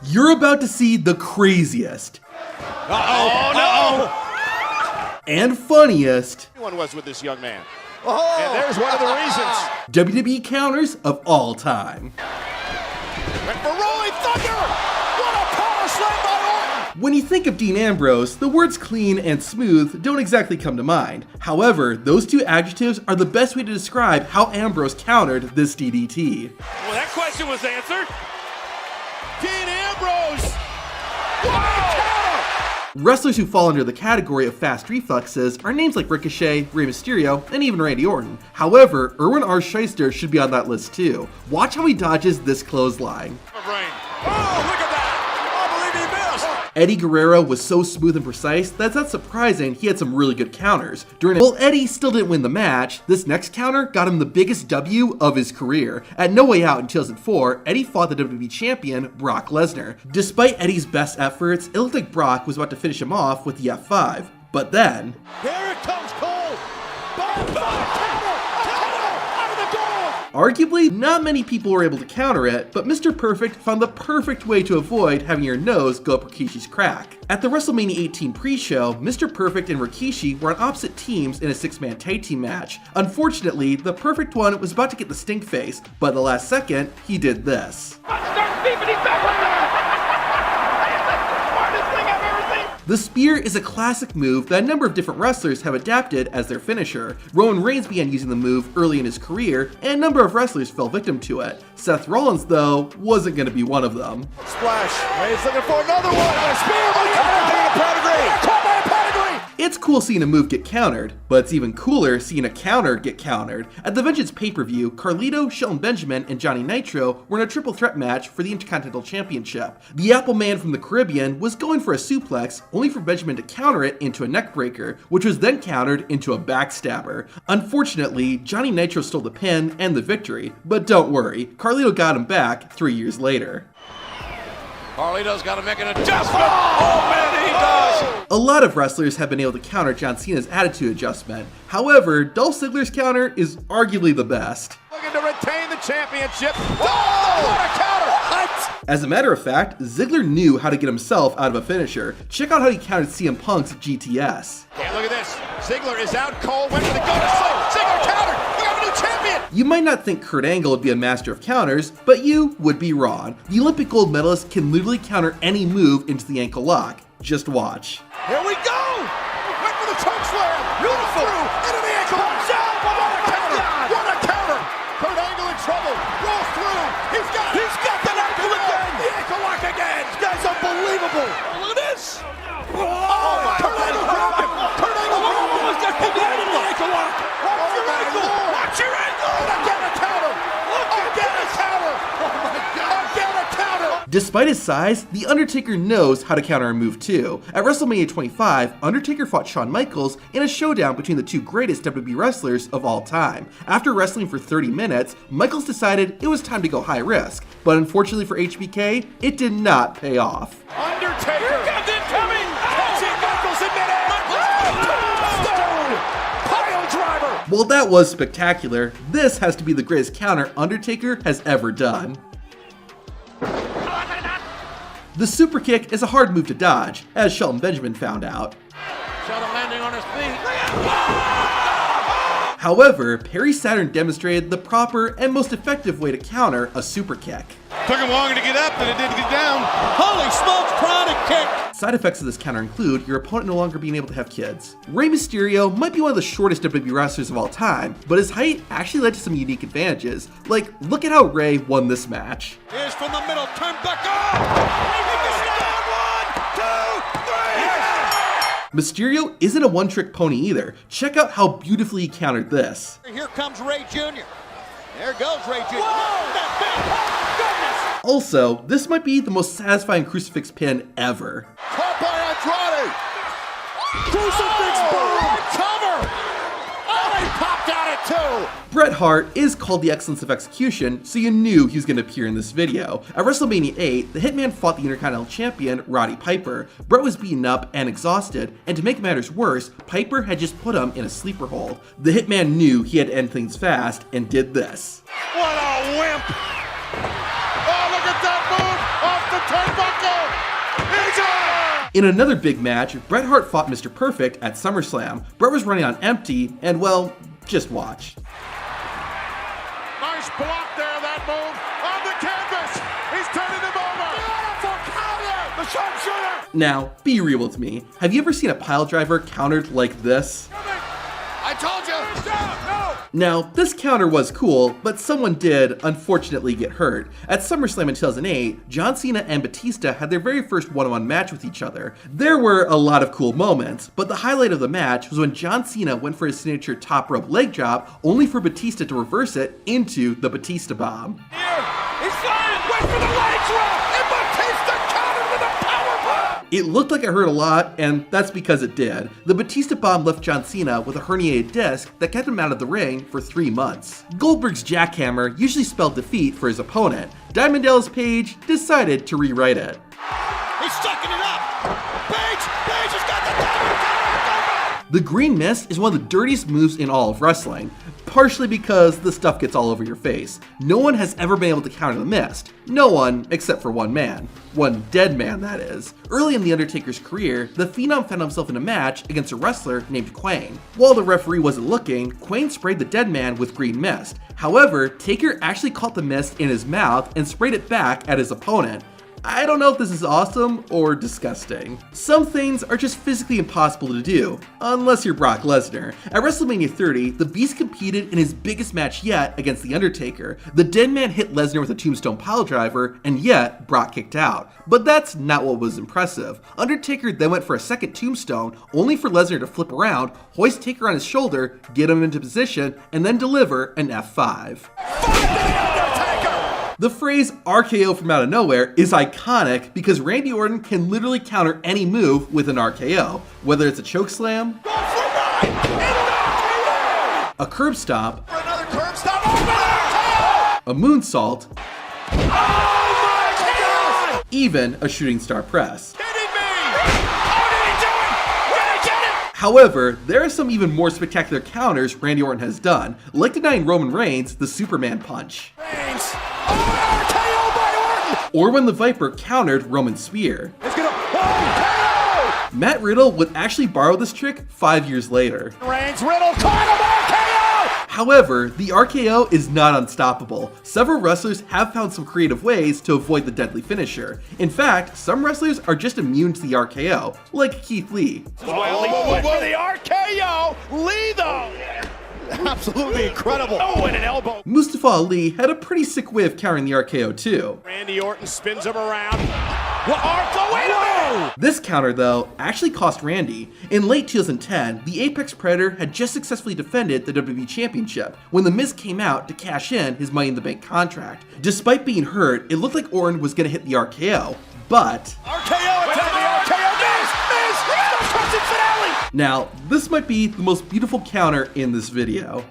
You're about to see the craziest and funniest Everyone was with this young man. And there's one of the reasons. WWE counters of all time. Went for Rolling Thunder! What a power slam by Orton! When you think of Dean Ambrose, the words clean and smooth don't exactly come to mind. However, those two adjectives are the best way to describe how Ambrose countered this DDT. Well, that question was answered. Dean Ambrose! What a counter! Wrestlers who fall under the category of fast reflexes are names like Ricochet, Rey Mysterio, and even Randy Orton. However, Irwin R. Shyster should be on that list too. Watch how he dodges this clothesline. Oh, look at that! I believe he missed! Eddie Guerrero was so smooth and precise that it's not surprising he had some really good counters. While Eddie still didn't win the match, this next counter got him the biggest W of his career. At No Way Out in 2004, Eddie fought the WWE champion Brock Lesnar. Despite Eddie's best efforts, it looked like Brock was about to finish him off with the F5. But then, Here it comes, Cole! Counter! Out of the door! arguably, not many people were able to counter it, but Mr. Perfect found the perfect way to avoid having your nose go up Rikishi's crack. At the WrestleMania 18 pre-show, Mr. Perfect and Rikishi were on opposite teams in a 6-man tag team match. Unfortunately, the Perfect One was about to get the stink face, but at the last second, he did this. The spear is a classic move that a number of different wrestlers have adapted as their finisher. Roman Reigns began using the move early in his career, and a number of wrestlers fell victim to it. Seth Rollins, though, wasn't going to be one of them. Splash. Reigns looking for another one. A spear by the caught by a pedigree. It's cool seeing a move get countered, but it's even cooler seeing a counter get countered. At the Vengeance pay-per-view, Carlito, Shelton Benjamin, and Johnny Nitro were in a triple threat match for the Intercontinental Championship. The Apple Man from the Caribbean was going for a suplex, only for Benjamin to counter it into a neckbreaker, which was then countered into a backstabber. Unfortunately, Johnny Nitro stole the pin and the victory, but don't worry, Carlito got him back 3 years later. Carlito's got to make an adjustment. Oh, man, he does. A lot of wrestlers have been able to counter John Cena's attitude adjustment. However, Dolph Ziggler's counter is arguably the best. Looking to retain the championship. Oh, what a counter. As a matter of fact, Ziggler knew how to get himself out of a finisher. Check out how he countered CM Punk's GTS. Yeah, look at this. Ziggler is out. Cole went for the go to slam. Ziggler countered. We have a new champion. You might not think Kurt Angle would be a master of counters, but you would be wrong. The Olympic gold medalist can literally counter any move into the ankle lock. Just watch. Here we go. Went for the choke slam. Beautiful. Into the ankle. What a counter. What a counter. Kurt Angle in trouble. Rolls through. He's got the ankle again. The ankle lock again. This guy's unbelievable. Look at this. Oh, my God. Kurt Angle grabbed him. Kurt Angle grabbed him. He's got the ankle lock. Watch your ankle. Watch your ankle. Again a counter. Again a counter. Oh, my God. Again a counter. Despite his size, The Undertaker knows how to counter a move too. At WrestleMania 25, Undertaker fought Shawn Michaels in a showdown between the two greatest WWE wrestlers of all time. After wrestling for 30 minutes, Michaels decided it was time to go high risk. But unfortunately for HBK, it did not pay off. Undertaker. Here comes incoming. Catching Michaels in midair. Stone. Pile driver. While that was spectacular, this has to be the greatest counter Undertaker has ever done. The super kick is a hard move to dodge, as Shelton Benjamin found out. Shelton landing on his feet. However, Perry Saturn demonstrated the proper and most effective way to counter a super kick. Took him longer to get up than it did to get down. Holy smokes, chronic kick. Side effects of this counter include your opponent no longer being able to have kids. Rey Mysterio might be one of the shortest WWE wrestlers of all time, but his height actually led to some unique advantages. Like, look at how Rey won this match. Here's from the middle, turn back up. Mysterio isn't a one-trick pony either. Check out how beautifully he countered this. Here comes Ray Jr. There goes Ray Jr. Whoa, that big. Oh, goodness. Also, this might be the most satisfying crucifix pin ever. Caught by Andrade. Crucifix boom. Cover. Oh, he popped out at two. Bret Hart is called the Excellence of Execution, so you knew he was going to appear in this video. At WrestleMania 8, the Hitman fought the Intercontinental Champion, Roddy Piper. Bret was beaten up and exhausted, and to make matters worse, Piper had just put him in a sleeper hold. The Hitman knew he had to end things fast, and did this. What a wimp. Oh, look at that move. Off the turnbuckle. In another big match, Bret Hart fought Mr. Perfect at SummerSlam. Bret was running on empty, and well, just watch. Nice block there, that move on the canvas. He's turning him over. Beautiful counter. The sharpshooter. Now, be real with me. Have you ever seen a pile driver countered like this? I told you. No. Now, this counter was cool, but someone did, unfortunately, get hurt. At SummerSlam in 2008, John Cena and Batista had their very first one-on-one match with each other. There were a lot of cool moments, but the highlight of the match was when John Cena went for his signature top rope leg drop, only for Batista to reverse it into the Batista Bomb. Here. He's flying. Wait for the leg drop. And Batista countered with a powerbomb. It looked like it hurt a lot, and that's because it did. The Batista Bomb left John Cena with a herniated disc that kept him out of the ring for 3 months. Goldberg's jackhammer usually spelled defeat for his opponent. Diamond Dallas Page decided to rewrite it. He's sucking it up. Page has got the diamond. The Green Mist is one of the dirtiest moves in all of wrestling, partially because the stuff gets all over your face. No one has ever been able to counter the Mist. No one, except for one man. One dead man, that is. Early in The Undertaker's career, the Phenom found himself in a match against a wrestler named Quang. While the referee wasn't looking, Quang sprayed the dead man with green mist. However, Taker actually caught the mist in his mouth and sprayed it back at his opponent. I don't know if this is awesome or disgusting. Some things are just physically impossible to do, unless you're Brock Lesnar. At WrestleMania 30, the Beast competed in his biggest match yet against The Undertaker. The dead man hit Lesnar with a tombstone piledriver, and yet Brock kicked out. But that's not what was impressive. Undertaker then went for a second tombstone, only for Lesnar to flip around, hoist Taker on his shoulder, get him into position, and then deliver an F5. The phrase RKO from out of nowhere is iconic because Randy Orton can literally counter any move with an RKO, whether it's a chokeslam, a curb stomp, Another curb stop. RKO. a moonsault, Oh my God. even a shooting star press. Kidding me. How did he do it? Did he get it? However, there are some even more spectacular counters Randy Orton has done, like denying Roman Reigns the Superman punch, Reigns. RKO by Orton. or when the Viper countered Roman's spear. It's gonna RKO. Matt Riddle would actually borrow this trick 5 years later. Reigns, Riddle, caught him. RKO. However, the RKO is not unstoppable. Several wrestlers have found some creative ways to avoid the deadly finisher. In fact, some wrestlers are just immune to the RKO, like Keith Lee. Whoa. For the RKO. Lee though. Absolutely incredible. Oh, and an elbow. Mustafa Ali had a pretty sick way of countering the RKO too. Randy Orton spins him around. What? RKO? Wait a minute. This counter, though, actually cost Randy. In late 2010, the Apex Predator had just successfully defended the WWE Championship when The Miz came out to cash in his Money in the Bank contract. Despite being hurt, it looked like Orton was going to hit the RKO, but... RKO attack the RKO. Miz, no crushing finale. Now, this might be the most beautiful counter in this video.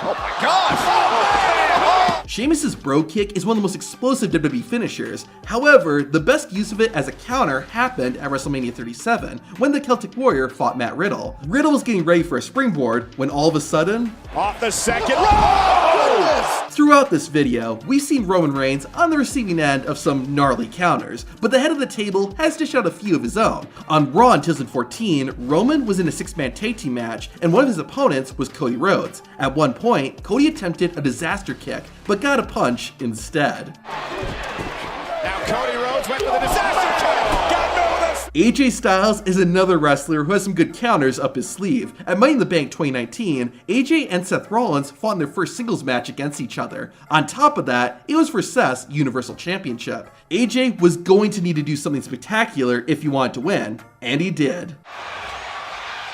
Oh my gosh. Oh, Sheamus's Bro Kick is one of the most explosive WWE finishers. However, the best use of it as a counter happened at WrestleMania 37, when the Celtic Warrior fought Matt Riddle. Riddle was getting ready for a springboard when all of a sudden... off the second row. Throughout this video, we've seen Roman Reigns on the receiving end of some gnarly counters, but the head of the table has dished out a few of his own. On Raw in 2014, Roman was in a 6-man tag team match, and one of his opponents was Cody Rhodes. At one point, Cody attempted a disaster kick, but got a punch instead. Now Cody Rhodes went for the disaster kick. Got noticed. AJ Styles is another wrestler who has some good counters up his sleeve. At Money in the Bank 2019, AJ and Seth Rollins fought in their first singles match against each other. On top of that, it was for Seth's Universal Championship. AJ was going to need to do something spectacular if he wanted to win, and he did.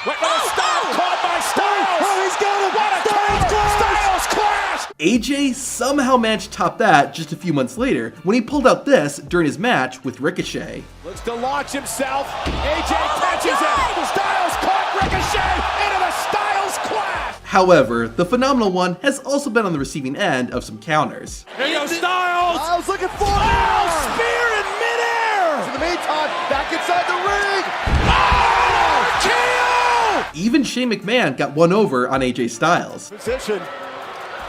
Went for the stop. Caught by Styles. Oh, he's got him. What a Styles clash. AJ somehow managed to top that just a few months later when he pulled out this during his match with Ricochet. Looks to launch himself. AJ catches it. Styles caught Ricochet into the Styles clash. However, the phenomenal one has also been on the receiving end of some counters. Here goes Styles. Styles looking for it. Spear in midair. In the meantime, back inside the ring. Oh, KO. Even Shane McMahon got one over on AJ Styles. Position.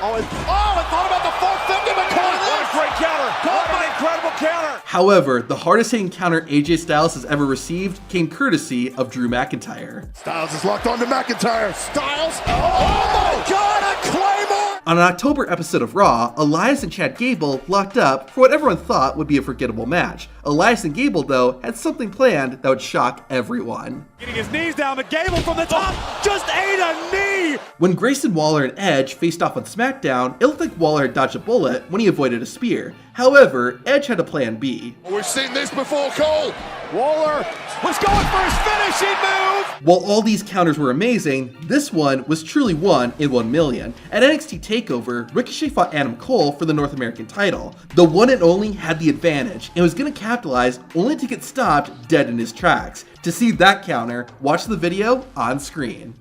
Oh, and thought about the 450, but what a great counter. What an incredible counter. However, the hardest hitting counter AJ Styles has ever received came courtesy of Drew McIntyre. Styles is locked onto McIntyre. Styles. Oh my God, a Claymore! On an October episode of Raw, Elias and Chad Gable locked up for what everyone thought would be a forgettable match. Elias and Gable, though, had something planned that would shock everyone. Getting his knees down, but Gable from the top just ate a knee! When Grayson Waller and Edge faced off on SmackDown, it looked like Waller had dodged a bullet when he avoided a spear. However, Edge had a plan B. We've seen this before, Cole. Waller was going for his finishing move! While all these counters were amazing, this one was truly 1 in 1 million. At NXT TakeOver, Ricochet fought Adam Cole for the North American title. The one and only had the advantage and was going to capitalize only to get stopped dead in his tracks. To see that counter, watch the video on screen.